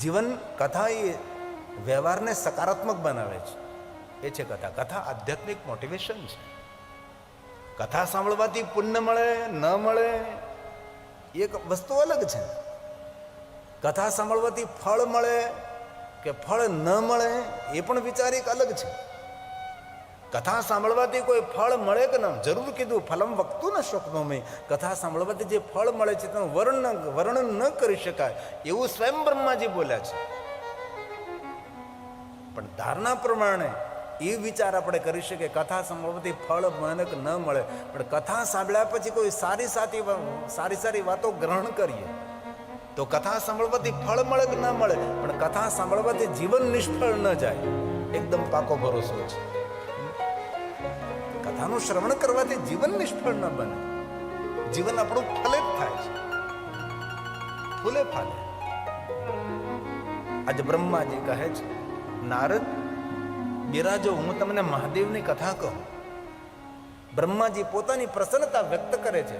જીવન કથા એ વ્યવહારને સકારાત્મક બનાવે છે, એ છે કથા. કથા આધ્યાત્મિક મોટિવેશન છે. કથા સાંભળવાથી પુણ્ય મળે ન મળે એક વસ્તુ અલગ છે. કથા સાંભળવાથી ફળ મળે કે ફળ ન મળે એ પણ વિચાર એક અલગ છે. કથા સાંભળવાથી કોઈ ફળ મળે કે ન, જરૂર કીધું ફલમ વક્તું ન શોકનોમય. કથા સાંભળવાથી જે ફળ મળે છે તેનું વર્ણન ન કરી શકાય એવું સ્વયં બ્રહ્માજી બોલ્યા છે. પણ ધારણા પ્રમાણે એ વિચાર આપણે કરી શકીએ કથા સાંભળવાથી ફળ મળે કે ન મળે, પણ કથા સાંભળ્યા પછી કોઈ સારી વાતો ગ્રહણ કરીએ તો કથા સાંભળવાથી ફળ મળે કે ન મળે, પણ કથા સાંભળવાથી જીવન નિષ્ફળ ન જાય, એકદમ પાકો ભરોસો છે. કથાનું શ્રવણ કરવાથી જીવન નિષ્ફળ ન બને, જીવન આપણું ફલિત થાય છે, ફૂલે ફાલે. આજે બ્રહ્માજી કહે છે, નારદ બિરાજો, હું તમને મહાદેવની કથા કહું. બ્રહ્માજી પોતાની પ્રસન્નતા વ્યક્ત કરે છે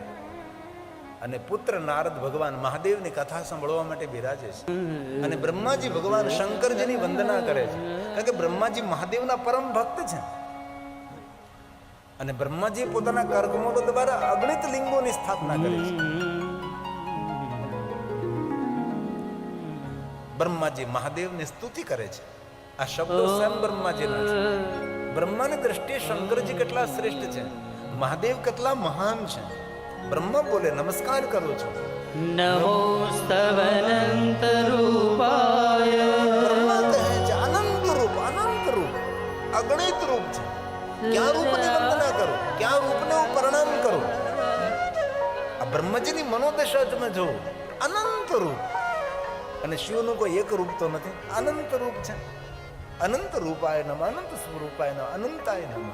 અને પુત્ર નારદ ભગવાન મહાદેવની કથા સાંભળવા માટે બિરાજે છે. અને બ્રહ્માજી ભગવાન શંકરજીની વંદના કરે છે, કારણ કે બ્રહ્માજી મહાદેવના પરમ ભક્ત છે. અને બ્રહ્માજી પોતાના કર્કમોડો દ્વારા અગણિત લિંગોની સ્થાપના કરી છે. બ્રહ્માજી મહાદેવની સ્તુતિ કરે છે. આ શબ્દો સ્વયં બ્રહ્માજીના છે. બ્રહ્માની દ્રષ્ટિએ શંકરજી કેટલા શ્રેષ્ઠ છે, મહાદેવ કેટલા મહાન છે. બ્રહ્મા બોલે, નમસ્કાર કરું છું. નમો સ્તવનંત રૂપાય. બ્રહ્મા કહે છે, અનંત રૂપ, અગણિત રૂપ છે. ક્યાં રૂપની વંદના કરું, ક્યાં રૂપને હું પ્રણામ કરું. આ બ્રહ્મજીની મનોદશા તમે જો, અનંત રૂપ. અને શિવનું કોઈ એક રૂપ તો નથી, અનંત રૂપ છે. અનંત રૂપાય નમઃ, અનંત સ્વરૂપાય નમઃ, અનંતાય નમઃ.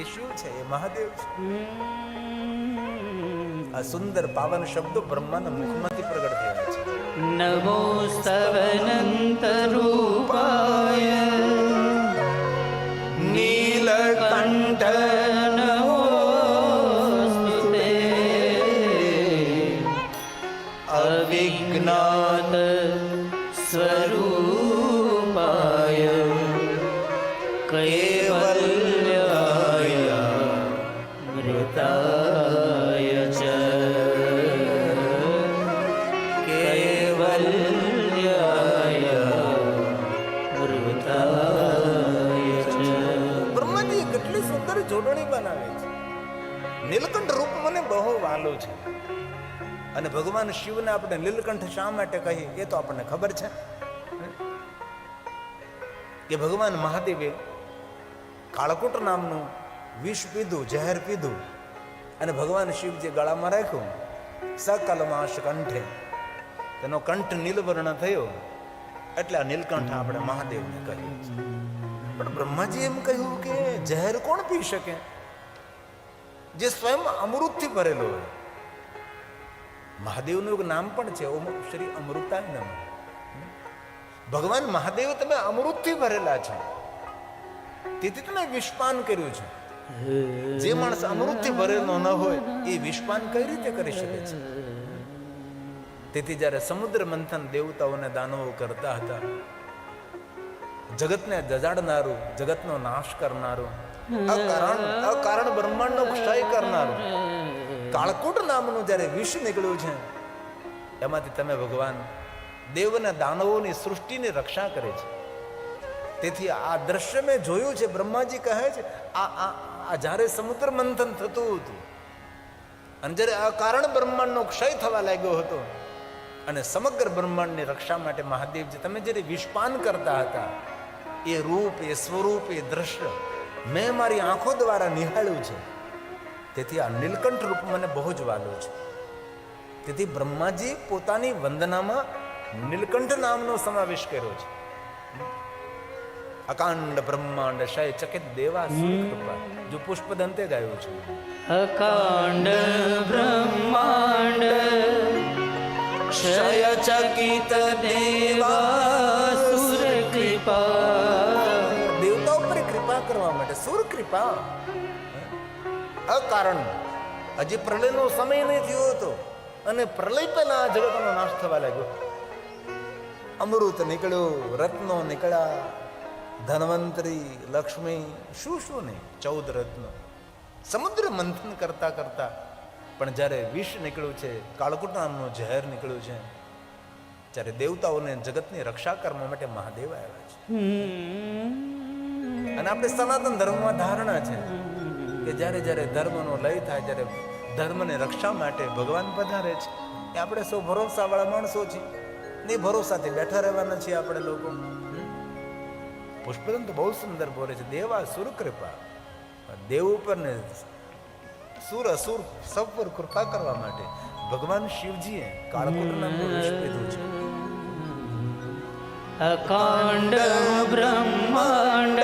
એ શિવ છે, એ મહાદેવ છે. આ સુંદર પાવન શબ્દો બ્રહ્માના મુખમાંથી પ્રગટ થયા છે. નમો સ્તવનંત રૂપાય નીલકંઠ નમોસ્તુતે અવિઘ્નાત સ્વરૂપાય કૈવલ્યાય મૃતાય ચ કૈવલ્યાય મૃતાય ચ. બ્રહ્માજી કેટલી સુંદર જોડણી બનાવે છે. નીલકંઠ રૂપ મને બહુ વાલો છે. અને ભગવાન શિવને આપણે નીલકંઠ શા માટે કહીએ એ તો આપણને ખબર છે કે ભગવાન મહાદેવે કાળકૂટ નામનું વિષ પીધું, ઝેર પીધું, અને ભગવાન શિવજી ગળામાં રાખ્યું. સકલમાશ કંઠે, તેનો કંઠ નીલવર્ણ થયો, એટલે આ નીલકંઠ આપણે મહાદેવને કહીએ છીએ. પણ બ્રહ્માજી એમ કહ્યું કે ઝેર કોણ પી શકે જે સ્વયં અમૃતથી ભરેલો હોય. મહાદેવનું એક નામ પણ છે, ઓમ શ્રી અમૃતાય નમઃ. ભગવાન મહાદેવ તમે અમૃતથી ભરેલા છો, તેથી તમે વિષપાન કર્યું છે. જે માણસ અમૃતથી ભરેલો ન હોય એ વિષપાન કઈ રીતે કરી શકે છે? તેથી જ્યારે સમુદ્ર મંથન દેવતાઓને દાનવો કરતા હતા, જગતને જજાડનારું, જગતનો નાશ કરનારું, અકારણ બ્રહ્માંડનો ક્ષય કરનારું કાળકૂટ નામનું જ્યારે વિષ નીકળ્યું છે, એમાંથી તમે ભગવાન દેવના દાનવોની સૃષ્ટિની રક્ષા કરે છે. તેથી આ દ્રશ્ય મેં જોયું છે. બ્રહ્માજી કહે છે, આ જ્યારે સમુદ્ર મંથન થતું હતું અને જ્યારે અકારણ બ્રહ્માંડનો ક્ષય થવા લાગ્યો હતો, અને સમગ્ર બ્રહ્માંડની રક્ષા માટે મહાદેવજી તમે જ્યારે વિષપાન કરતા હતા, એ રૂપ, એ સ્વરૂપ, એ દ્રશ્ય મેં મારી આંખો દ્વારા નિહાળ્યું છે. તેથી આ નીલકંઠ રૂપ મને બહુ જ વાલું છે. તેથી બ્રહ્માજી પોતાની વંદનામાં નીલકંઠ નામનો સમાવેશ કર્યો છે. અકાંડ બ્રહ્માંડ ક્ષય ચકિત દેવા કૃપા, જો પુષ્પદંતે ગાયું છે. અકાંડ બ્રહ્માંડ ક્ષય ચકિત દેવા સુર કૃપા. દેવતાઓ પર કૃપા કરવા માટે સુર કૃપા. અકારણ હજી પ્રલયનો સમય નહીં થયો હતો અને પ્રલય પહેલા આ જગતનો નાશ થવા લાગ્યો. અમૃત નીકળ્યું, રત્નો નીકળ્યા, ધન્વંતરી, લક્ષ્મી, શું શું નહીં, 14 રત્નો. સમુદ્ર મંથન કરતા કરતા પણ જ્યારે વિષ નીકળ્યું છે, કાળકૂટ નામનું ઝેર નીકળ્યું છે, ત્યારે દેવતાઓને જગતની રક્ષા કરવા માટે મહાદેવ આવ્યા છે. અને આપણે સનાતન ધર્મમાં ધારણા છે કે જ્યારે જ્યારે ધર્મનો લય થાય, જ્યારે ધર્મને રક્ષા માટે ભગવાન પધારે છે. એ આપણે સૌ ભરોસાવાળા માણસો છીએ, ને ભરોસાથી બેઠા રહેવાના છીએ આપણે લોકો. પુષ્પદંત બહુ સુંદર બોલે છે, દેવા સુર કૃપા. દેવ ઉપર ને સુર અસુર સૌ પર કૃપા કરવા માટે ભગવાન શિવજીએ કાળકૂટ નામનું વિષ પીધું છે. અકાંડ બ્રહ્માંડ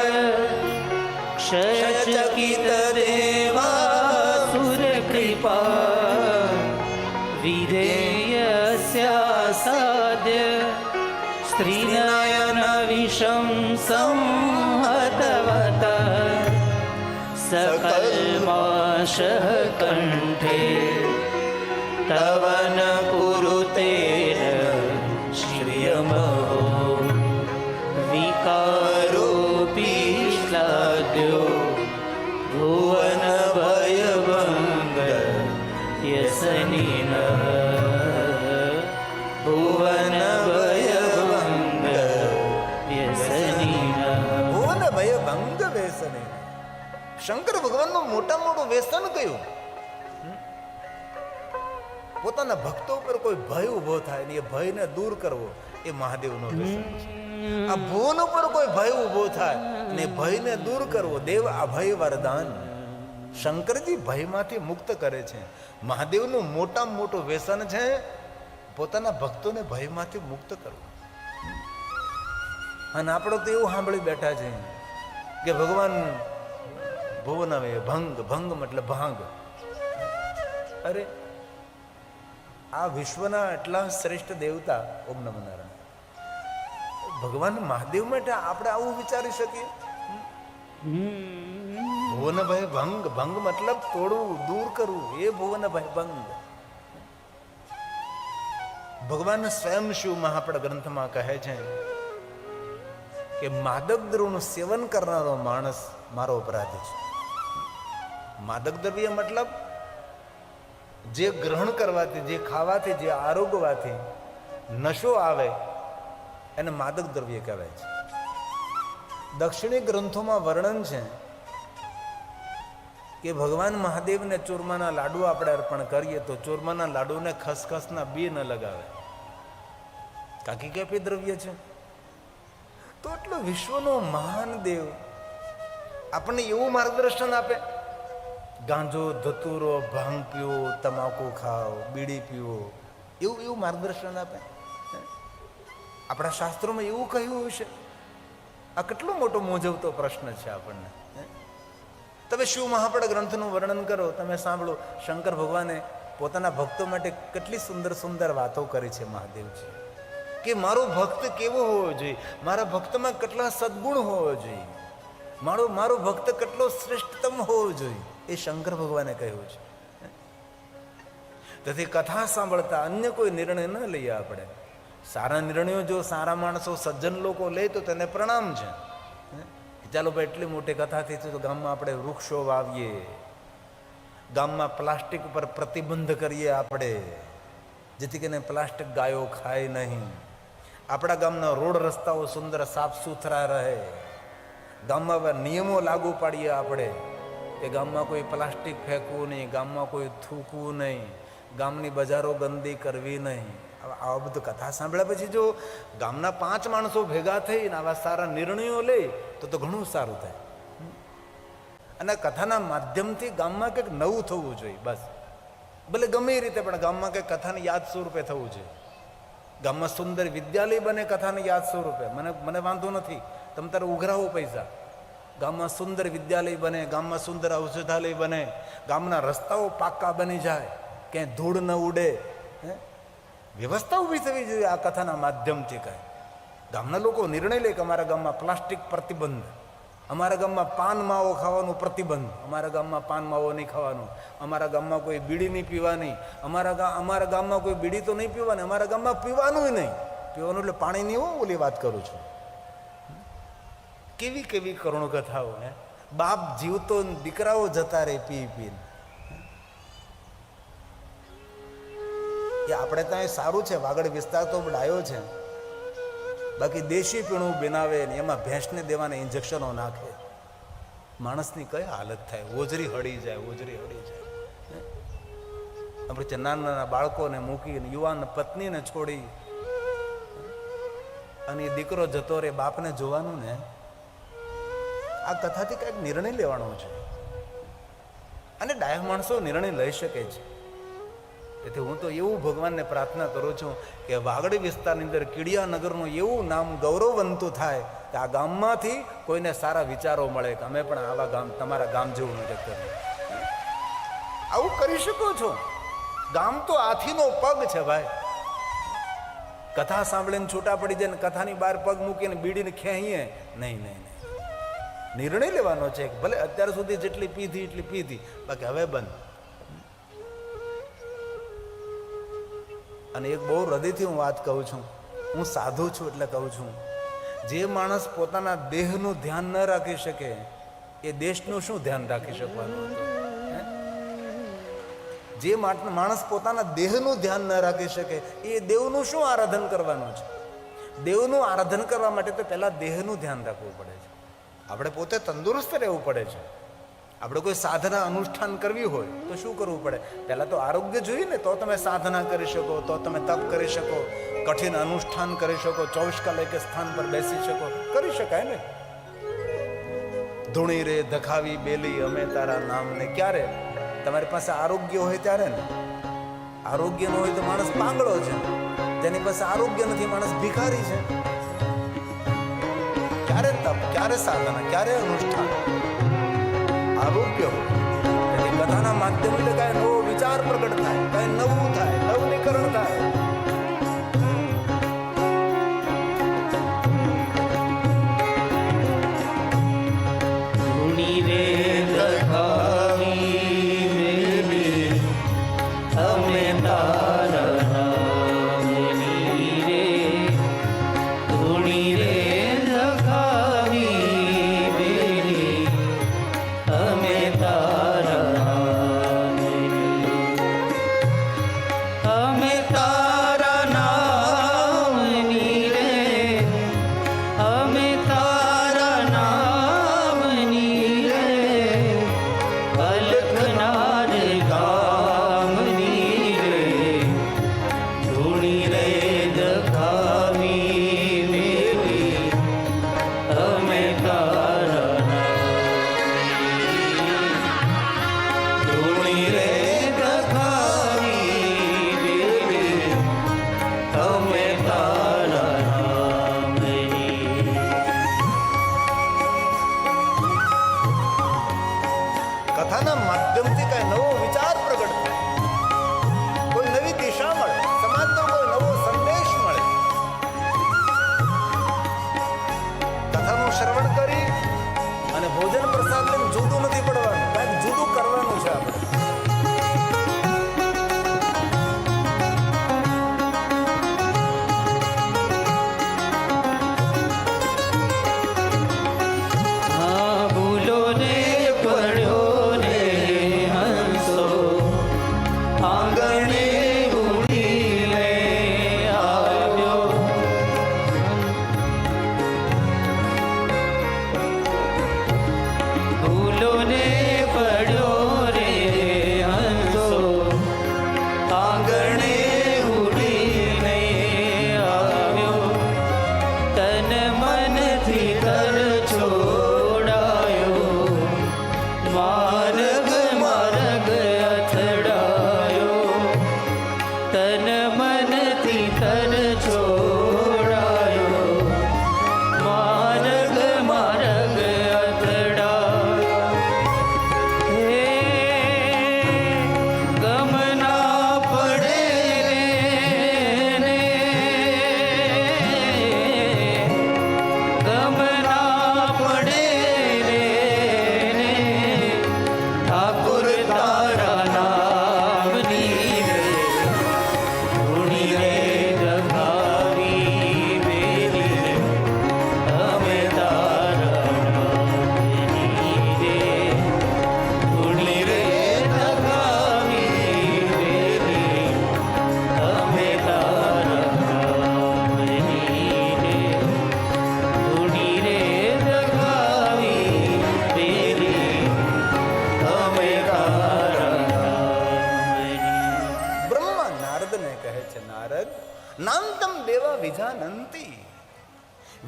ક્ષયચકિત દેવાસુર કૃપા વિધેયસ્યાસાદ્ય સ્ત્રીનયન વિષમ સંહતવત સકલ્માશ કંઠે તવન કુરુતે શ્રિયમો વિકારોપી શ્લાઘ્યો ભુવન ભયભંગ યસનીન ભુવન ભયભંગ યસનીન ભુવન ભય ભંગ વ્યસને. શંકર ભગવાનનું મોટામાં મોટું વ્યસન કયું? પોતાના ભક્તો ઉપર કોઈ ભય ઉભો થાય ને એ ભયને દૂર કરવો, એ મહાદેવનો વ્યસન છે. આ ભુવન ઉપર કોઈ ભય ઉભો થાય ને ભયને દૂર કરવો, દેવ અભય વરદાન. શંકરજી ભયમાંથી મુક્ત કરે છે. મહાદેવનું મોટામાં મોટું વ્યસન છે પોતાના ભક્તોને ભયમાંથી મુક્ત કરવું. અને આપણો તો એવું સાંભળી બેઠા છે કે ભગવાન ભુવન ભંગ, ભંગ મતલબ ભાંગ. અરે આ વિશ્વના એટલા શ્રેષ્ઠ દેવતા, ઓમ નમઃ નારાયણ, ભગવાન મહાદેવ માટે આપણે આવું વિચારી શકીએ? ભુવનભાઈ ભંગ, ભંગ મતલબ તોડવું, દૂર કરવું, એ ભુવનભાઈ ભંગ. ભગવાન સ્વયં શિવ મહાપડ ગ્રંથમાં કહે છે કે માદક દ્રવ્યનું સેવન કરનારો માણસ મારો અપરાધી છે. માદક દ્રવ્ય મતલબ જે ગ્રહણ કરવાથી, જે ખાવાથી, જે આરોગવાથી નશો આવે એને માદક દ્રવ્ય કહેવાય છે. દક્ષિણી ગ્રંથોમાં વર્ણન છે કે ભગવાન મહાદેવને ચૂરમાના લાડુ આપણે અર્પણ કરીએ તો ચૂરમાના લાડુને ખસખસના બી ન લગાવે, કાકી કેપી દ્રવ્ય છે. તો એટલો વિશ્વનો મહાન દેવ આપણને એવું માર્ગદર્શન આપે, ગાંજો, ધતુરો, ભાંગ પીવો, તમાકુ ખાઓ, બીડી પીવો, એવું માર્ગદર્શન આપે? આપણા શાસ્ત્રોમાં એવું કહ્યું છે? આ કેટલો મોટો મૂંઝવતો પ્રશ્ન છે આપણને. તમે શિવ મહાપડ ગ્રંથનું વર્ણન કરો, તમે સાંભળો, શંકર ભગવાને પોતાના ભક્તો માટે કેટલી સુંદર સુંદર વાતો કરી છે મહાદેવજી, કે મારો ભક્ત કેવો હોવો જોઈએ, મારા ભક્તમાં કેટલા સદગુણ હોવો જોઈએ, મારો ભક્ત કેટલો શ્રેષ્ઠતમ હોવો જોઈએ, એ શંકર ભગવાને કહ્યું છે. તેથી કથા સાંભળતા અન્ય કોઈ નિર્ણય ન લઈએ આપણે. સારા નિર્ણયો જો સારા માણસો, સજ્જન લોકો લે તો તેને પ્રણામ છે. ચાલો ભાઈ, એટલી મોટી કથા થઈ છે તો ગામમાં આપણે વૃક્ષો વાવીએ, ગામમાં પ્લાસ્ટિક ઉપર પ્રતિબંધ કરીએ આપણે, જેથી કરીને પ્લાસ્ટિક ગાયો ખાય નહીં. આપણા ગામના રોડ રસ્તાઓ સુંદર સાફ સુથરા રહે. ગામમાં નિયમો લાગુ પાડીએ આપણે કે ગામમાં કોઈ પ્લાસ્ટિક ફેંકવું નહીં, ગામમાં કોઈ થૂકવું નહીં, ગામની બજારો ગંદી કરવી નહીં. આવા બધું કથા સાંભળ્યા પછી જો ગામના 5 માણસો ભેગા થઈને આવા સારા નિર્ણયો લે તો ઘણું સારું થાય. અને કથાના માધ્યમથી ગામમાં કંઈક નવું થવું જોઈએ. બસ, ભલે ગમે એ રીતે, પણ ગામમાં કંઈક કથાને યાદ સ્વરૂપે થવું જોઈએ. ગામમાં સુંદર વિદ્યાલય બને કથાને યાદ સ્વરૂપે, મને વાંધો નથી, તમે તારે ઉઘરાવો પૈસા. ગામમાં સુંદર વિદ્યાલય બને, ગામમાં સુંદર ઔષધાલય બને, ગામના રસ્તાઓ પાક્કા બની જાય, ક્યાંય ધૂળ ન ઉડે, વ્યવસ્થા ઊભી થવી જોઈએ આ કથાના માધ્યમથી. કહે ગામના લોકો નિર્ણય લે કે અમારા ગામમાં પ્લાસ્ટિક પ્રતિબંધ, અમારા ગામમાં પાન માવો ખાવાનું પ્રતિબંધ, અમારા ગામમાં પાન માવો નહીં ખાવાનું, અમારા ગામમાં કોઈ બીડી નહીં પીવાની, અમારા ગામમાં કોઈ બીડી તો નહીં પીવાની, અમારા ગામમાં પીવાનું નહીં. પીવાનું એટલે પાણીની હું ઓલી વાત કરું છું. કેવી કેવી કરુણ કથાઓ હે. બાપ જીવતો ને દીકરાઓ જતા રહે પી પીને. એ આપણે ત્યાં સારું છે, વાગડ વિસ્તાર તો ડાયો છે, બાકી દેશી પીણું બનાવે ને એમાં ભેંસને દેવાને ઇન્જેક્શનો નાખે. માણસની કઈ હાલત થાય, ઓજરી હળી જાય, ઓજરી હળી જાય. આપણે નાના નાના બાળકોને મૂકીને યુવાન પત્નીને છોડી અને એ દીકરો જતો રે, બાપને જોવાનું ને. આ કથાથી કંઈક નિર્ણય લેવાનો છે અને ડાયા માણસો નિર્ણય લઈ શકે છે. તેથી હું તો એવું ભગવાનને પ્રાર્થના કરું છું કે વાગડી વિસ્તારની અંદર કીડિયાનગરનું એવું નામ ગૌરવવંતું થાય કે આ ગામમાંથી કોઈને સારા વિચારો મળે કે અમે પણ આવા ગામ, તમારા ગામ જેવું નથી કર્યું. આવું કરી શકો છો. ગામ તો હાથીનો પગ છે ભાઈ. કથા સાંભળીને છૂટા પડી જાય ને કથાની બહાર પગ મૂકીને બીડીને ખેંચીએ નહીં, નહીં, નહીં. નિર્ણય લેવાનો છે કે ભલે અત્યાર સુધી જેટલી પીધી એટલી પીધી, બાકી હવે બંધ. અને એક બહુ હૃદયથી હું વાત કહું છું, હું સાધુ છું એટલે કહું છું, જે માણસ પોતાના દેહનું ધ્યાન ન રાખી શકે એ દેશનું શું ધ્યાન રાખી શકવાનું હતું? જે માણસ પોતાના દેહનું ધ્યાન ન રાખી શકે એ દેવનું શું આરાધન કરવાનું છે? દેવનું આરાધન કરવા માટે તો પહેલા દેહનું ધ્યાન રાખવું પડે છે. આપણે પોતે તંદુરસ્ત રહેવું પડે છે. આપણે કોઈ સાધના અનુષ્ઠાન કરવી હોય તો શું કરવું પડે? પહેલા તો આરોગ્ય જોઈએ ને, તો તમે સાધના કરી શકો, તો તમે તપ કરી શકો, કઠિન અનુષ્ઠાન કરી શકો, 24 કલાક એક સ્થાન પર બેસી શકો, કરી શકાય ને. ધૂણી રે ધખાવી બેલી અમે તારા નામને. ક્યારે? તમારી પાસે આરોગ્ય હોય ત્યારે ને. આરોગ્ય ન હોય તો માણસ પાંગળો છે. જેની પાસે આરોગ્ય નથી માણસ ભિખારી છે. ક્યારે તપ, ક્યારે સાધના, ક્યારે અનુષ્ઠાન? આરોગ્ય હોય. કથાના માધ્યમથી કઈ નવો વિચાર પ્રગટ થાય, કઈ નવું થાય, નવનીકરણ થાય. ધૂણી રે ધખાવી બેલી અમે તારા નામની રે. ધૂણી રે ધખાવી બેલી અમે તારા નામની. અમે તારા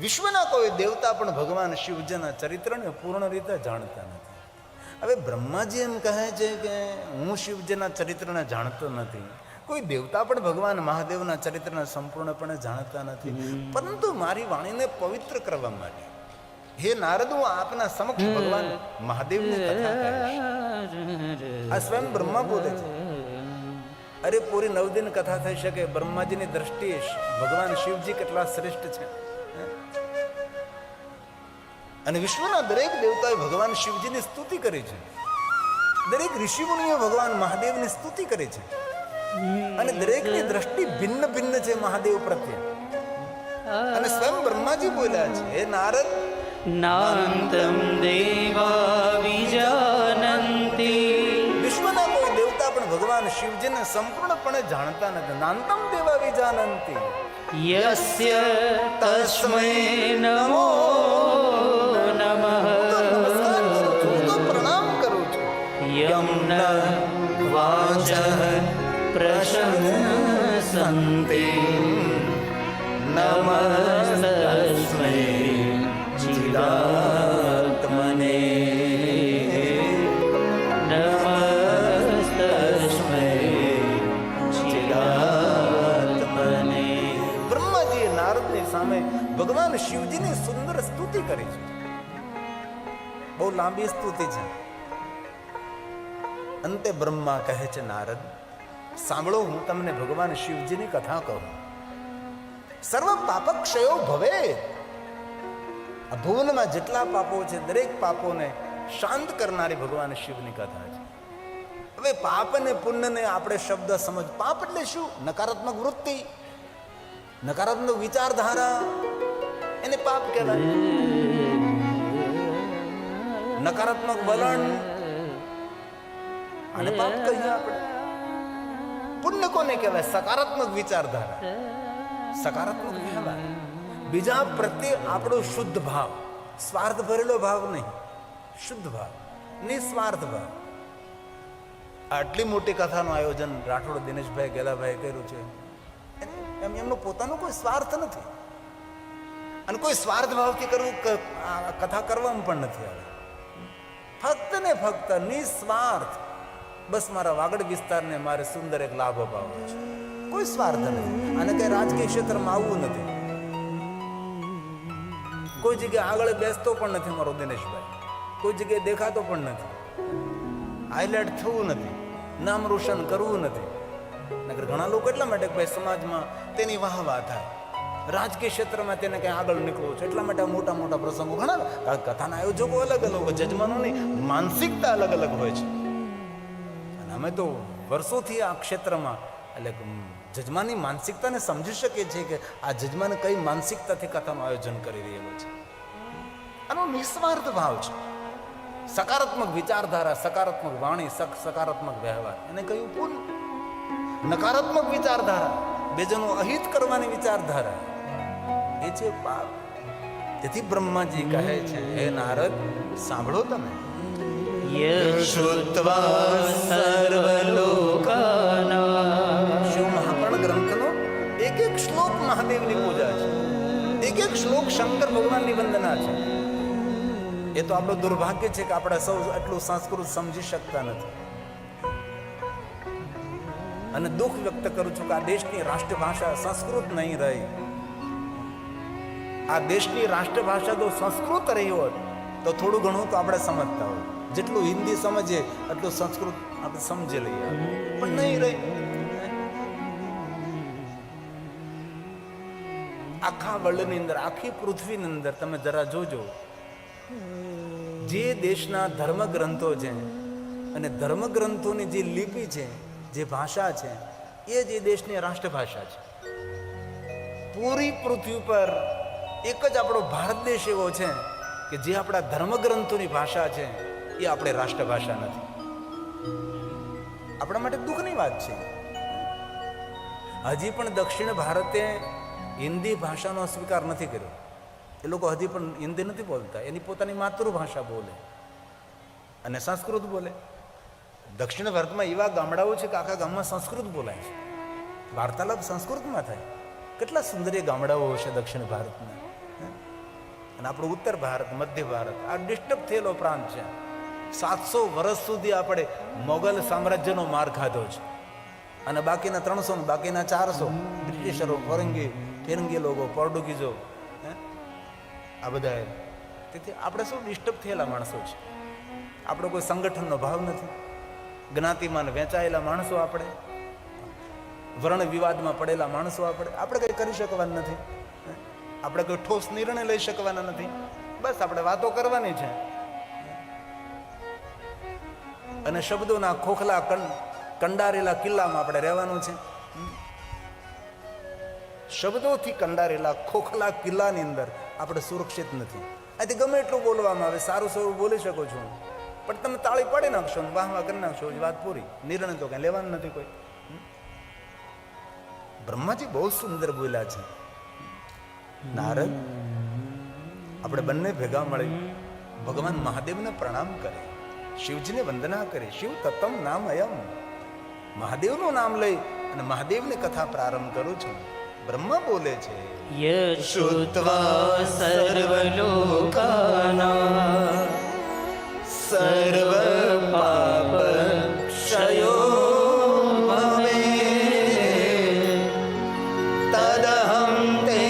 વિશ્વના કોઈ દેવતા પણ ભગવાન શિવજીના ચરિત્રને પૂર્ણ રીતે જાણતા નથી. હવે બ્રહ્માજી એમ કહે છે કે હું શિવજીના ચરિત્રને જાણતો નથી. કોઈ દેવતા પણ ભગવાન મહાદેવના ચરિત્રને સંપૂર્ણપણે જાણતા નથી. પરંતુ મારી વાણીને પવિત્ર કરવા માટે હે નારદ, હું આપના સમક્ષ ભગવાન મહાદેવની કથા કહીશ. આ સ્વયં બ્રહ્મા બોલે છે. અરે પૂરી 9 દિન કથા થઈ શકે. બ્રહ્માજીની દ્રષ્ટિએ ભગવાન શિવજી કેટલા શ્રેષ્ઠ છે. અને વિશ્વના દરેક દેવતાએ ભગવાન શિવજીની સ્તુતિ કરી છે. દરેક ઋષિમુનિઓ ભગવાન મહાદેવની સ્તુતિ કરી છે. અને દરેકની દ્રષ્ટિ ભિન્ન ભિન્ન છે મહાદેવ પ્રત્યે. અને સ્વયં બ્રહ્માજી બોલ્યા છે, હે નારદ, નાંતમ દેવા વિજાનંતિ. વિશ્વના કોઈ દેવતા પણ ભગવાન શિવજીને સંપૂર્ણપણે જાણતા નથી. નાંતમ દેવા વિજાનંતિ યસ્ય તસ્મૈ નમો નમઃ. નમસ્કાર કરું છું, હું તો પ્રણામ કરું છું. યમ ન વાચઃ પ્રશંસન્તિ નમસ્તસ્મૈ ચિદાત્મને. નમસ્તસ્મૈ ચિદાત્મને. બ્રહ્માજીએ નારદની સામે ભગવાન શિવજીની સુંદર સ્તુતિ કરી છે. બહુ લાંબી સ્તુતિ છે. અંતે બ્રહ્મા કહે છે, નારદ સાંભળો, હું તમને ભગવાન શિવજીની કથા કહું. સર્વ પાપક્ષયો ભવે. આ ભુવનમાં જેટલા પાપો છે દરેક પાપોને શાંત કરનારી ભગવાન શિવની કથા છે. હવે પાપ અને પુણ્યને આપણે શબ્દ સમજ. પાપ એટલે શું? નકારાત્મક વૃત્તિ, નકારાત્મક વિચારધારા, એને પાપ કહેવાય. નકારાત્મક વલણ, આને પાપ કહીએ આપણે. પુણ્ય કોને કહેવાય? સકારાત્મક વિચારધારા, સકારાત્મક વ્યવહાર, બીજા પ્રત્યે આપણો શુદ્ધ ભાવ, સ્વાર્થ ભરેલો ભાવ નહીં, શુદ્ધ ભાવ, નિસ્વાર્થ ભાવ. આટલી મોટી કથાનું આયોજન રાઠોડ દિનેશભાઈ ગેલાભાઈ કર્યું છે. એમનો પોતાનો કોઈ સ્વાર્થ નથી અને કોઈ સ્વાર્થ ભાવથી કરવું કથા કરવામાં પણ નથી આવે. ફક્ત ને ફક્ત નિસ્વાર્થ, બસ મારા વાગડ વિસ્તારને મારે સુંદર એક લાભ અપાવવો છે. કોઈ સ્વાર્થ નથી. અને કઈ રાજકીય ક્ષેત્રમાં આવવું નથી. કોઈ જગ્યાએ આગળ બેસતો પણ નથી મારો દિનેશભાઈ. કોઈ જગ્યાએ દેખાતો પણ નથી. હાઇલાઇટ થવું નથી, નામ રોશન કરવું નથી. નકર ઘણા લોકો એટલા માટે ભાઈ સમાજમાં તેની વાહવા થાય, રાજકીય ક્ષેત્રમાં તેને કઈ આગળ નીકળવું છે એટલા માટે મોટા મોટા પ્રસંગો ઘણા. કથાના આયોજકો અલગ અલગ હોય, જજમાનોની માનસિકતા અલગ અલગ હોય છે. અને અમે તો વર્ષોથી આ ક્ષેત્રમાં એટલે જજમાનની માનસિકતાને સમજી શકીએ છીએ કે આ જજમાન કઈ માનસિકતાથી કથાનું આયોજન કરી રહેલો છે. આનો નિસ્વાર્થ ભાવ છે. સકારાત્મક વિચારધારા, સકારાત્મક વાણી, સકારાત્મક વ્યવહાર, એને કહ્યું પુણ્ય. નકારાત્મક વિચારધારા, બેજનો અહિત કરવાની વિચારધારા, એ છે પાપ. તેથી બ્રહ્માજી કહે છે, હે નારદ સાંભળો તમે. યશુત્વા સર્વલોકાનાં. શિવ મહાપુરાણ ગ્રંથનો એક એક શ્લોક મહાદેવની પૂજા છે, એક એક શ્લોક શંકર ભગવાનની વંદના છે. એ તો આપણું દુર્ભાગ્ય છે કે આપણે સૌ એટલું સંસ્કૃત સમજી શકતા નથી. અને દુઃખ વ્યક્ત કરું છું કે આ દેશની રાષ્ટ્રભાષા સંસ્કૃત નહીં રહી. આ દેશની રાષ્ટ્રભાષા જો સંસ્કૃત રહી હોત તો થોડું ઘણું તો આપણે સમજતા હોય. જેટલું હિન્દી સમજીએ એટલું સંસ્કૃત આપણે સમજી લઈએ, પણ નહીં રહી. આખા વર્લ્ડની અંદર, આખી પૃથ્વીની અંદર તમે જરા જોજો, જે દેશના ધર્મગ્રંથો છે અને ધર્મગ્રંથોની જે લિપિ છે, જે ભાષા છે, એ જ એ દેશની રાષ્ટ્રભાષા છે. પૂરી પૃથ્વી પર એક જ આપણો ભારત દેશ એવો છે કે જે આપણા ધર્મગ્રંથોની ભાષા છે એ આપણે રાષ્ટ્રભાષા નથી. આપણા માટે દુઃખની વાત છે. હજી પણ દક્ષિણ ભારતે હિન્દી ભાષાનો સ્વીકાર નથી કર્યો. એ લોકો હજી પણ હિન્દી નથી બોલતા, એની પોતાની માતૃભાષા બોલે અને સંસ્કૃત બોલે. દક્ષિણ ભારતમાં એવા ગામડાઓ છે કે આખા ગામમાં સંસ્કૃત બોલાય છે, વાર્તાલાપ સંસ્કૃતમાં થાય. કેટલા સુંદર ગામડાઓ હશે દક્ષિણ ભારતના. અને આપણું ઉત્તર ભારત, મધ્ય ભારત આ ડિસ્ટર્બ થયેલો પ્રાંત છે. 700 વર્ષ સુધી આપણે મોગલ સામ્રાજ્યનો માર ખાધો છે, અને બાકીના 300 ને બાકીના 400 બ્રિટિશરો, ફિરંગી લોકો, પોર્ટુગીઝો, આ બધા. તેથી આપણે શું ડિસ્ટર્બ થયેલા માણસો છે. આપણો કોઈ સંગઠનનો ભાવ નથી, જ્ઞાતિમાં વેચાયેલા માણસો આપણે, વર્ણ વિવાદમાં પડેલા માણસો આપણે કંઈ કરી શકવાના નથી, આપણે કોઈ ઠોસ નિર્ણય લઈ શકવાના નથી. બસ આપણે વાતો કરવાની છે અને શબ્દોના ખોખલા કંડારેલા કિલ્લામાં આપણે રહેવાનું છે. શબ્દોથી કંડારેલા ખોખલા કિલ્લાની અંદર આપણે સુરક્ષિત નથી. આથી ગમે એટલું બોલવામાં આવે, સારું સારું બોલી શકો છો, પણ તમે તાળી પાડી નાખશો ને વાહ વાહ કરી નાખશો, વાત પૂરી. નિર્ણય તો કઈ લેવાનું નથી કોઈ. બ્રહ્માજી બહુ સુંદર બોલ્યા છે. નારદ, આપણે બંને ભેગા મળી ભગવાન મહાદેવને પ્રણામ કરે, શિવજીને વંદના કરે. શિવ તત્તમ નામ અયમ. મહાદેવનું નામ લઈ અને મહાદેવની કથા પ્રારંભ કરું છું. બ્રહ્મા બોલે છે, યશુત્વા સર્વલોકાના સર્વ પાપ ક્ષયો ભવે તદહં તે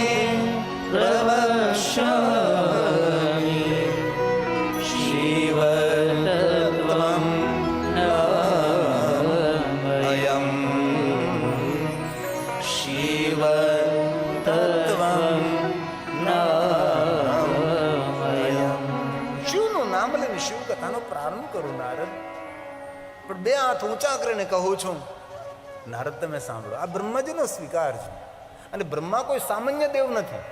પ્રવક્ષ્યામિ શિવ તત્વં નામયમ શિવ તત્વં નામયમ. શિવનું નામ લઈને શિવ કથાનો પ્રારંભ કરું નારદ, પણ 2 હાથ ઊંચા કરીને કહું છું. નારદ, તમે સાંભળો, આ બ્રહ્માજીનો સ્વીકાર છે. અને બ્રહ્મા કોઈ સામાન્ય દેવ નથી.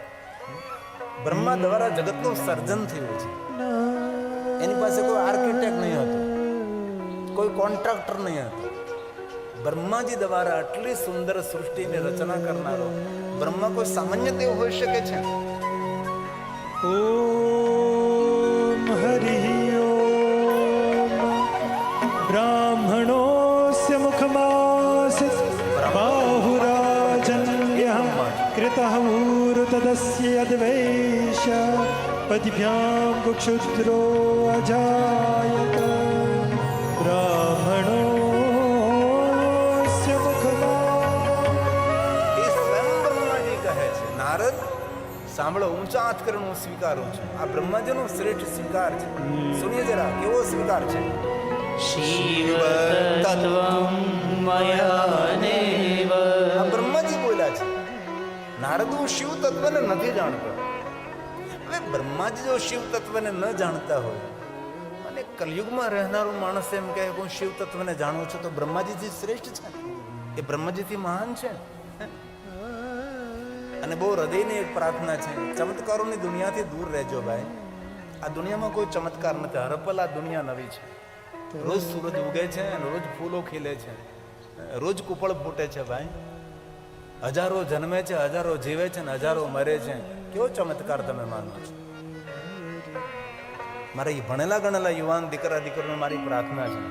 બ્રહ્મા દ્વારા જગતનું સર્જન થયું છે. એની પાસે કોઈ આર્કિટેક્ટ નહીં હતું, કોઈ કોન્ટ્રાક્ટર નહીં હતું. બ્રહ્માજી દ્વારા આટલી સુંદર સૃષ્ટિની રચના કરનારો બ્રહ્મા કોઈ સામાન્ય દેવ હોઈ શકે છે? ઓમ હરિ ઓમ. બ્રાહ્મણોસ્ય મુખમાસિત બાહુરાજન્યઃ કૃતઃ ઊરુતદસ્ય યદ્વૈશ્ય પતિભ્યાં ગુક્ષુદ્રો અજાયત. બ્રાહ્મણોસ્ય મુખમાસિત. એ સ્વયં બ્રહ્માજી કહે છે. નારદ, સાંભળો, ઊંચા હાથ કરીને હું સ્વીકારું છું. આ બ્રહ્માજીનો શ્રેષ્ઠ સ્વીકાર છે. સુનિએ જરા, કેવો સ્વીકાર છે? શિવ તત્વં મયાનેવ. આ બ્રહ્માજી બોલ્યા છે. નારદ, હું શિવ તત્વને નથી જાણતો. હવે બ્રહ્માજી જો શિવ તત્વને ન જાણતા હોય અને કલયુગમાં રહેનારો માણસ એમ કહે હું શિવ તત્વને જાણું છું, તો બ્રહ્માજીથી શ્રેષ્ઠ છે, એ બ્રહ્માજીથી મહાન છે. અને બહુ હૃદયની એક પ્રાર્થના છે, ચમત્કારોની દુનિયાથી દૂર રહેજો ભાઈ. આ દુનિયામાં કોઈ ચમત્કાર નથી. હરપલ આ દુનિયા નવી છે. રોજ સૂરજ ઉગે છે અને રોજ ફૂલો ખીલે છે, રોજ કુપળ ફૂટે છે ભાઈ. હજારો જન્મે છે, હજારો જીવે છે, હજારો મરે છે. કેવો ચમત્કાર તમે માનો છો? મારા ભણેલા ગણેલા યુવાન દીકરા દીકરીને મારી પ્રાર્થના છે,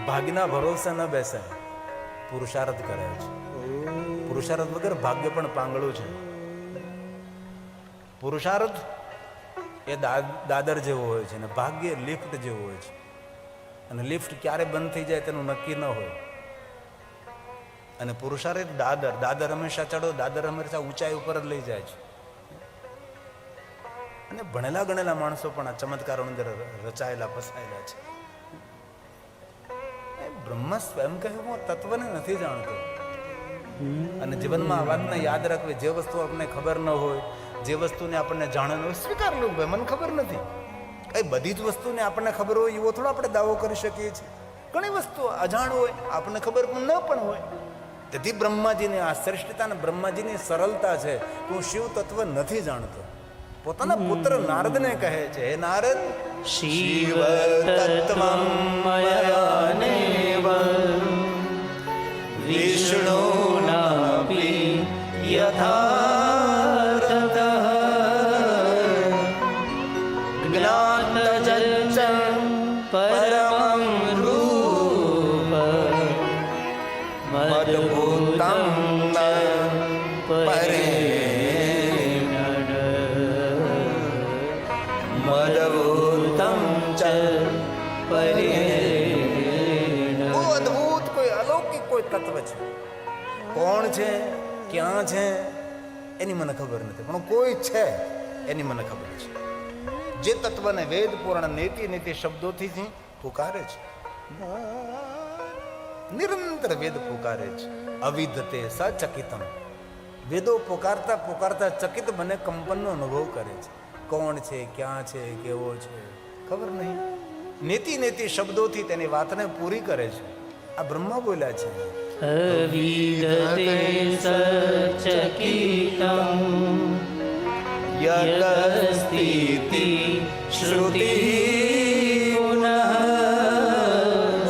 ભાગ્યના ભરોસે ન બેસે, પુરુષાર્થ કરે છે. પુરુષાર્થ વગર ભાગ્ય પણ પાંગળું છે. પુરુષાર્થ એ દાદર જેવો હોય છે અને ભાગ્ય લિફ્ટ જેવું હોય છે. અને લિફ્ટ ક્યારે બંધ થઈ જાય તેનું નક્કી ન હોય. અને પુરુષાર્થ દાદર હંમેશા ચડો, દાદર હંમેશા ઊંચાઈ ઉપર જ લઈ જાય છે. અને ભણેલા ગણેલા માણસો પણ આ ચમત્કારો અંદર રચાયેલા ફસાયેલા છે. બ્રહ્મા સ્વયં કહે હું તત્વને નથી જાણતો. અને જીવનમાં આ વાતને યાદ રાખવી, જે વસ્તુ આપણને ખબર ન હોય, જે વસ્તુને આપણને જાણવાનું હોય, સ્વીકાર લેવું ભાઈ, મને ખબર નથી. કઈ બધી જ વસ્તુને આપણને ખબર હોય એવો થોડો આપણે દાવો કરી શકીએ છીએ. ઘણી વસ્તુ અજાણ હોય, આપણને ખબર પણ ન પણ હોય. તેથી બ્રહ્માજીની આ શ્રેષ્ઠતા અને બ્રહ્માજીની સરળતા છે કે હું શિવ તત્વ નથી જાણતો. પોતાના પુત્ર નારદને કહે છે, હે નારદ, શિવ તત્વં મયાનેવ વિષ્ણુનાપી યથાર્થતઃ જ્ઞાતજ્જ પરમં રૂપ મદભૂતં ન પરે તત્વ છે. કોણ છે, ક્યાં છે એની મને ખબર નથી, પણ કોઈ છે એની મને ખબર છે. જે તત્વને વેદ પુરાણ નેતિ નેતિ શબ્દોથી જ પુકારે છે, નિરંતર વેદ પુકારે છે. અવિધતે સચકિતમ, વેદો પુકારતા પુકારતા ચકિત મને કંપનનો અનુભવ કરે છે. કોણ છે, ક્યાં છે, કેવો છે ખબર નહીં. નેતિ નેતિ શબ્દોથી તેની વાતને પૂરી કરે છે. આ બ્રહ્મા બોલ્યા છે. અવિદતે સચકિતં યદસ્તીતિ શ્રુતિ પુનઃ.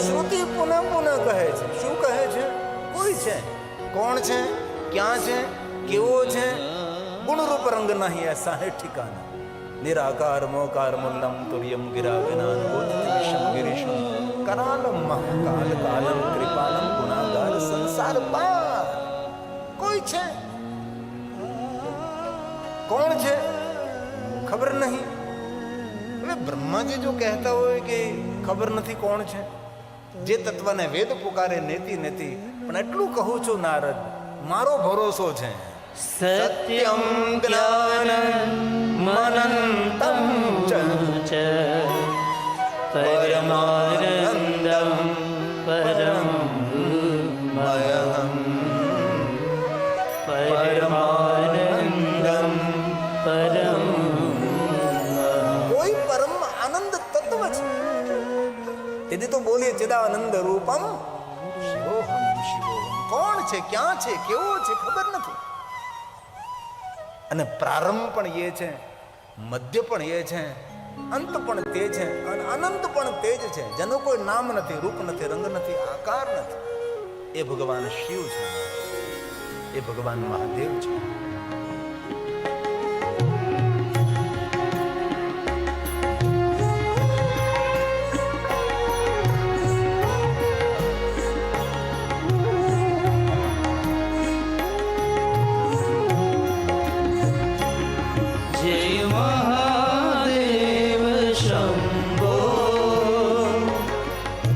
શ્રુતિ પુનઃ પુનઃ કહે છે. શું કહે છે? કોઈ છે, કોણ છે, ક્યાં છે, કેવો છે, ગુણરૂપ રંગ નહીં એસા હે ઠિકાના. નિરાકાર મોકાર મુલ્લમ તુર્યમ ગિરા વિનાન વિષમ ગિરીશમ કરાલમ મહાકાલ કાલમ કૃપાલમ ગુનાગાર સંસાર પાર. કોઈ છે, કોણ છે ખબર નહીં. હવે બ્રહ્માજી જો કહેતા હોય કે ખબર નથી કોણ છે, જે તત્વને વેદ પુકારે નેતિ નેતિ, પણ એટલું કહું છું નારદ, મારો ભરોસો છે. સત્યમ જ્ઞાનમ અનંતમ ચ પરમાનંદમ પરમ મયહમ. પરમાનંદમ પરમ. કોઈ પરમ આનંદ તત્વ છે. તેથી તો બોલીએ ચિદાનંદ રૂપમ શિવોહમ શિવોહમ. કોણ છે, ક્યાં છે, કેવો છે ખબર નથી. અને પ્રારંભ પણ એ છે, મધ્ય પણ એ છે, અંત પણ તે છે, અને અનંત પણ તે જ છે. જેનું કોઈ નામ નથી, રૂપ નથી, રંગ નથી, આકાર નથી. એ ભગવાન શિવ છે, એ ભગવાન મહાદેવ છે. જય મહાદેવ શંભો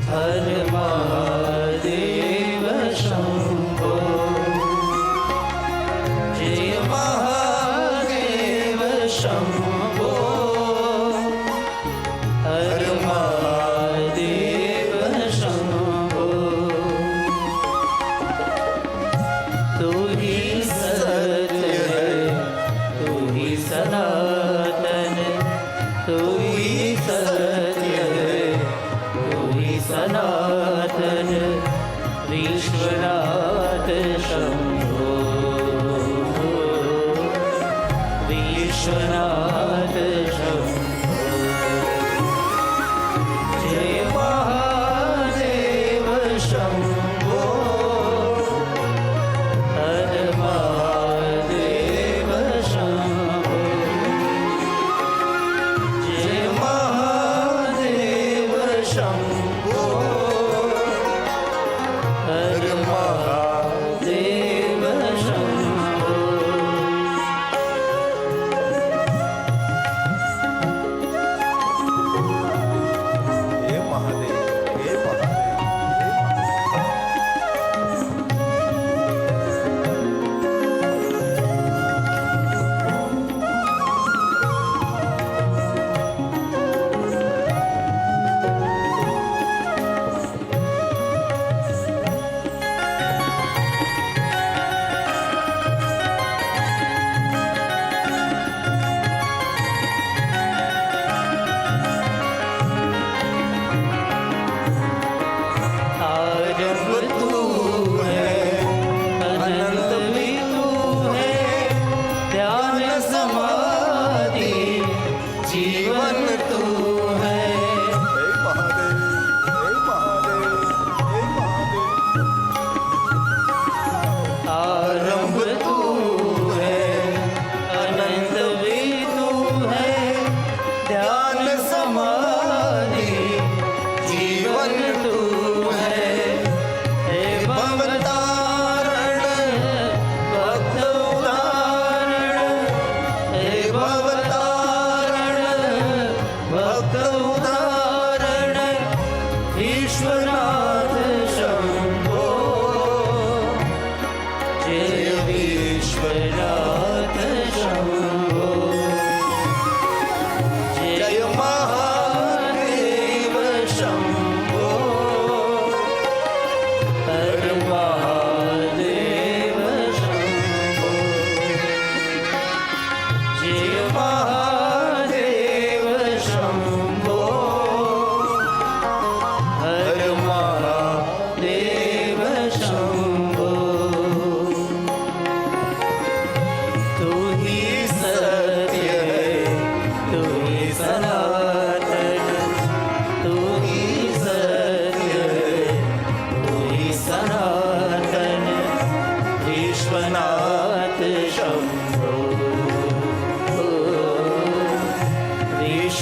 હર મહાદેવ શંભો. જય મહાદેવ શંભો હર મહાદેવ શંભો. તું ही सत्य है, तू ही सनातन, तू ही सत्य है, तू ही सनातन. विश्वनाथ शंभो, विश्वनाथ शंभो. जय महादेव शंभो हर महादेव शंभो. जय महादेव शंभो हर महादेव शंभो.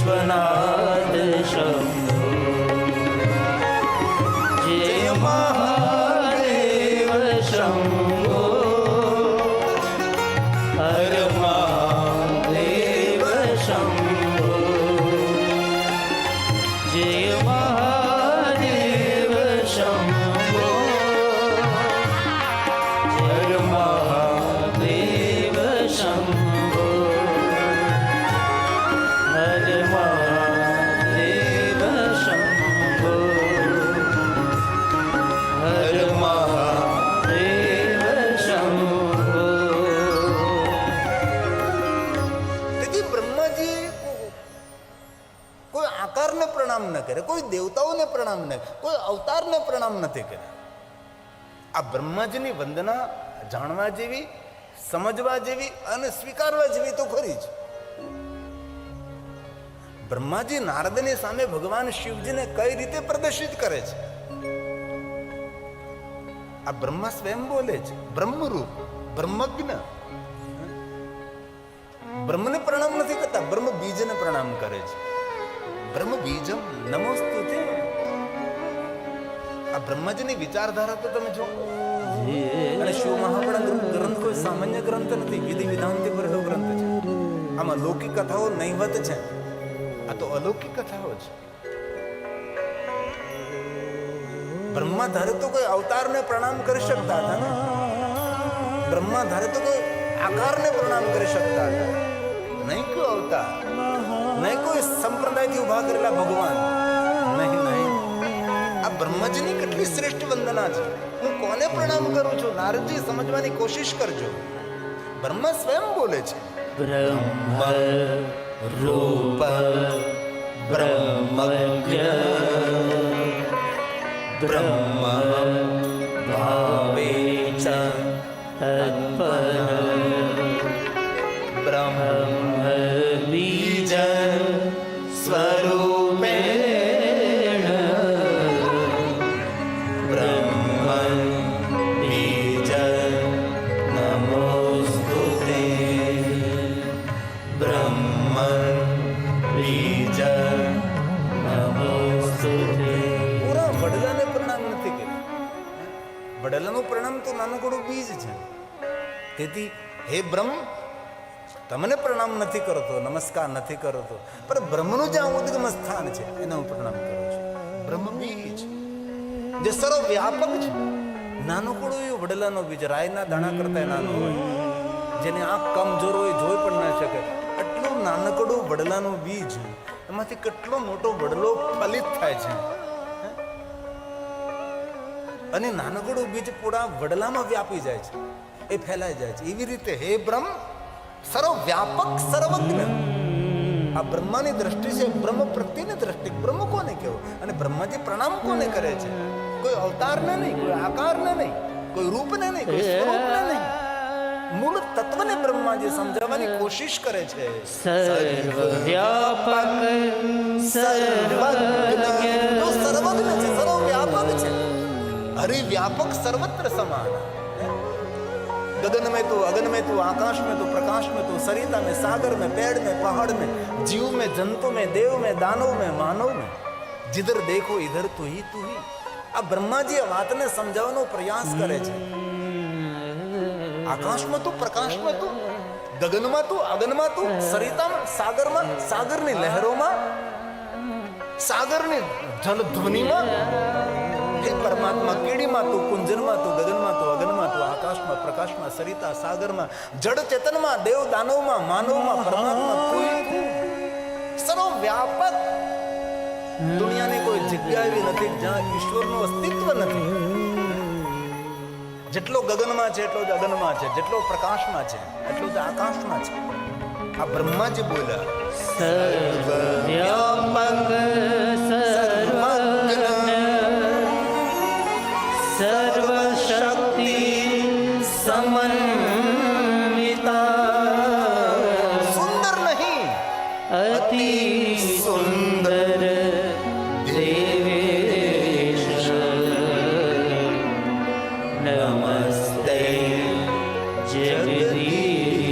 વિશ્વનાથ શંભો જય મહાદેવ શંભો હર મહાદેવ શંભો જય મહાદેવ શંભો હર મહાદેવ શંભો હર મહાદેવ શંભો હર મહાદેવ શંભો. તેથી બ્રહ્માજી કોઈ આકારને પ્રણામ ન કરે, કોઈ દેવતાઓને પ્રણામ ન કરે, કોઈ અવતારને પ્રણામ નથી કર્યા. આ બ્રહ્માજીની વંદના જાણવા જેવી, સમજવા જેવી અને સ્વીકારવા જેવી તો ખરી જ. બ્રહ્માજી નારદની સામે ભગવાન શિવજીને કઈ રીતે પ્રદર્શિત કરે છે? આ બ્રહ્મા સ્વયં બોલે છે, બ્રહ્મરૂપ, બ્રહ્મજ્ઞ. બ્રહ્મને પ્રણામ નથી કરતા, બ્રહ્મ બીજને પ્રણામ કરે છે. બ્રહ્મ બીજમ નમોસ્તુતે. આ બ્રહ્માજીની વિચારધારા તો તમે જો. અને શિવ મહાપુરાણ ગ્રંથ કોઈ સામાન્ય ગ્રંથ નથી, વિધિ વિધાનથી ભરેલો ગ્રંથ છે. આમાં લૌકિક કથાઓ નહીવત છે, આ તો અલૌકિક કથાઓ છે. બ્રહ્મા ધારે તો કોઈ અવતારને પ્રણામ કરી શકતા હતા ને, બ્રહ્મા ધારે તો કોઈ આકારને પ્રણામ કરી શકતા હતા, નહીં કોઈ અવતાર, નહીં કોઈ સંપ્રદાયથી ઉભા કરેલા ભગવાન, નહીં નહીં. આ બ્રહ્માજીની કેટલી શ્રેષ્ઠ વંદના છે. હું કોને પ્રણામ કરું છું? નારદજી સમજવાની કોશિશ કરજો. બ્રહ્મા સ્વયં બોલે છે, બ્રહ્મ રૂપ બ્રહ્મજ્ઞ બ્રહ્મ ભાવે ચ તત્પર બ્રહ્મ બીજ સ્વરૂપેણ બ્રહ્મ બીજ નમોસ્તુતે બ્રહ્મ બીજ નમોસ્તુતે. પૂરા વડલાને પ્રણામ નથી કર્યા. વડલાનું પ્રણામ તો નાનકડું બીજ છે. તેથી હે બ્રહ્મ, તમને પ્રણામ નથી કરતો, નમસ્કાર નથી કરતો, પણ બ્રહ્મનું જ્યાં ઉદ્ગમ સ્થાન છે એને હું પ્રણામ કરું છું. બ્રહ્મ બીજ જે સર્વ વ્યાપક છે. નાનકડું એ વડલાનો બીજ, રાયના દાણા કરતા નાનું હોય, જેની આંખ કમજોર હોય, જોઈ પણ ના શકે. એટલું નાનકડું વડલાનું બીજ, એમાંથી કેટલો મોટો વડલો ફલિત થાય છે. અને નાનકડું બીજ પૂરા વડલામાં વ્યાપી જાય છે, એ ફેલાઈ જાય છે. એવી રીતે હે બ્રહ્મ, સર્વ વ્યાપક, સર્વજ્ઞ. આ બ્રહ્માની દ્રષ્ટિ છે, બ્રહ્મ પ્રત્યેની દ્રષ્ટિ. બ્રહ્મ કોને કહેવું? અને બ્રહ્માજી પ્રણામ કોને કરે છે? કોઈ અવતારને નહીં, કોઈ આકારને નહીં, કોઈ રૂપને નહીં, કોઈ સ્વરૂપને નહીં, મૂળ તત્વને બ્રહ્માજી સમજાવવાની કોશિશ કરે છે. સર્વ વ્યાપક સર્વજ્ઞ તો સર્વજ્ઞ છે, સર્વ વ્યાપક છે, હરિવ્યાપક, સર્વત્ર સમાન. गगन में तो, अगन में तो, आकाश में तो, प्रकाश में तो, सरिता में, सागर में, पेड़ में, पहाड़ में, जीव में, जंतु में, देव में, दानव में, मानव में, जिधर देखो इधर तू ही तू ही. આ બ્રહ્માજી આ વાતને સમજાવવાનો પ્રયાસ કરે છે. આકાશમાં તું, પ્રકાશમાં તું, ગગનમાં તું, અગનમાં તું, સરિતામાં, સાગરમાં, સાગરની લહેરોમાં, સાગરની જલધ્વનિમાં, હે પરમાત્મા, કીડીમાં તું, કુંજરમાં તું, ગગનમાં તું, અગનમાં તું, આકાશમાં, પ્રકાશમાં, સરિતા, સાગરમાં, જડ ચેતનમાં, દેવ દાનવમાં, માનવમાં, પરમાત્મા તું સર્વ વ્યાપક. દુનિયાની કોઈ જગ્યા એવી નથી જ્યાં ઈશ્વરનું અસ્તિત્વ નથી. જેટલો ગગનમાં છે એટલો જ અગનમાં છે, જેટલો પ્રકાશમાં છે એટલો જ આકાશમાં છે. આ બ્રહ્માજી બોલ્યા, સર્વ વ્યાપક સર્વજ્ઞ સર્વ શક્તિ સમન્વિતા. સુંદર નહીં, અતિ સુંદર દેવેશ નમસ્તે જગદીશ્વર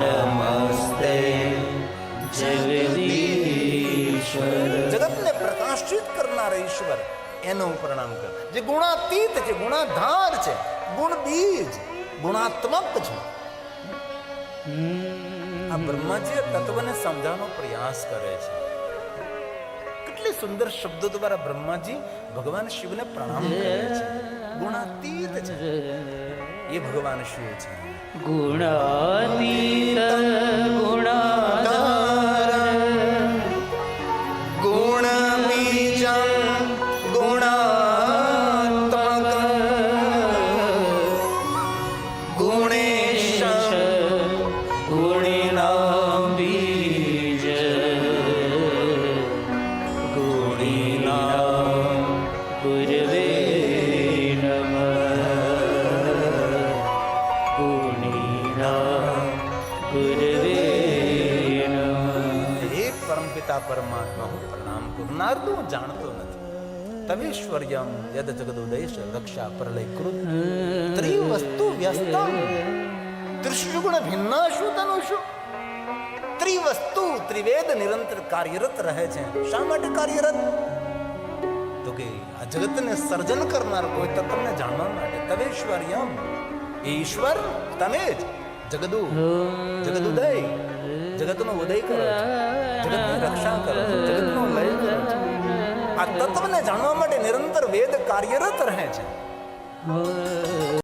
નમઃ એનો હું પ્રણામ કરું. જે ગુણાતીત છે, ગુણાધાર છે, ગુણ બીજ, ગુણાત્મક છે. આ બ્રહ્માજી તત્વને સમજાવવાનો પ્રયાસ કરે છે. કેટલી સુંદર શબ્દો દ્વારા બ્રહ્માજી ભગવાન શિવને પ્રણામ કરે છે. ગુણાતીત છે એ ભગવાન શિવ છે. ગુણાતીત ગુણાધાર ગુણ બીજં ગુણાત્મક ગુણેશ ગુણીનામ બીજ ગુણીનામ ગુરવે નમઃ ગુણીનામ ગુરવે નમઃ. હે પરમપિતા પરમાત્મા, હું પ્રણામ કરું. નારદ હું જાણતો નથી. તમેશ્વર્યમ યદ જગદોદયશ રક્ષા પ્રલય કૃત ત્રિવસ્તુ વ્યસ્તમ ત્રિષુ ગુણ ભિન્નાશુ તનુષુ. ત્રિવસ્તુ ત્રિવેદ નિરંતર કાર્યરત રહે છે. શા માટે કાર્યરત? તો કે આ જગતને સર્જન કરનાર કોઈ તત્વને જાણવા માટે. તમેશ્વર્યમ, એ ઈશ્વર તમે જ. જગદુ જગદુદય, જગતનો ઉદય કરો છો, જગતની રક્ષા કરો છો, જગતનો લય કરો છો. આ તત્વને જાણવા માટે નિરંતર વેદ કાર્યરત રહે છે.